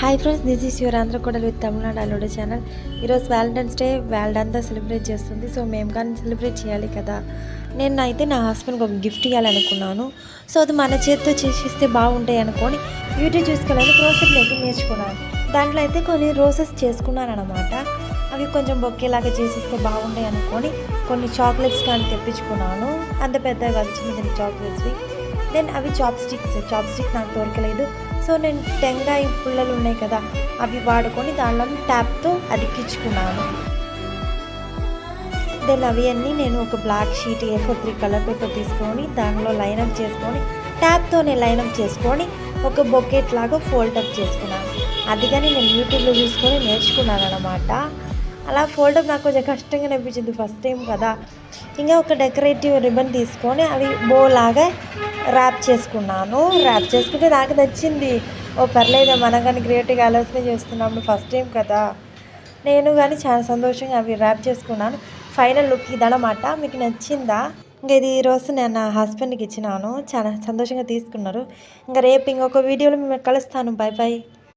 Hi friends, this is your ఆంధ్రకోడలు with Tamil Nadu అల్లుడు channel. ఈరోజు వ్యాలంటైన్స్ డే వరల్డ్ అంతా సెలబ్రేట్ చేస్తుంది. సో మేము కానీ సెలబ్రేట్ చేయాలి కదా. నేను అయితే నా హస్బెండ్కి ఒక గిఫ్ట్ ఇవ్వాలనుకున్నాను. సో అది మన చేతితో చేసిస్తే బాగుంటాయి అనుకొని యూట్యూబ్ చూసుకోవాలని క్రోసెట్ మేకింగ్ నేర్చుకున్నాను. దాంట్లో అయితే కొన్ని రోసెస్ చేసుకున్నాను అనమాట. అవి కొంచెం బొక్కేలాగా చేసిస్తే బాగుంటాయి అనుకొని కొన్ని చాక్లెట్స్ కానీ తెప్పించుకున్నాను. అంత పెద్దగా కాదు, చిన్న చిన్న చాక్లెట్స్వి. దెన్ అవి చాప్స్టిక్ నాకు దొరకలేదు. సో నేను టెంకాయ పుల్లలు ఉన్నాయి కదా, అవి వాడుకొని దానిలో ట్యాప్తో అతికించుకున్నాను. దెన్ అవి అన్నీ నేను ఒక black sheet A4 3 colour paper తీసుకొని దానిలో లైనప్ చేసుకొని ట్యాప్తోనే లైనప్ చేసుకొని ఒక బొకెట్ లాగా ఫోల్డప్ చేసుకున్నాను. అది కానీ నేను యూట్యూబ్లో చూసుకొని నేర్చుకున్నాను అనమాట. అలా ఫోల్డప్ నాకు కొంచెం కష్టంగా అనిపించింది, ఫస్ట్ టైం కదా. ఇంకా ఒక డెకరేటివ్ రిబన్ తీసుకొని అవి బో లాగా ర్యాప్ చేసుకున్నాను. ర్యాప్ చేసుకుంటే నాకు నచ్చింది. పర్లేదు, మనం కానీ క్రియేటివ్గా ఆలోచన చేస్తున్నాము, ఫస్ట్ టైం కదా. నేను కానీ చాలా సంతోషంగా అవి ర్యాప్ చేసుకున్నాను. ఫైనల్ లుక్ ఇదనమాట. మీకు నచ్చిందా? ఇంకా ఇది ఈరోజు నేను నా హస్బెండ్కి ఇచ్చినాను. చాలా సంతోషంగా తీసుకున్నారు. ఇంకా రేపు ఇంకొక వీడియోలో మేము కలుస్తాను. Bye bye.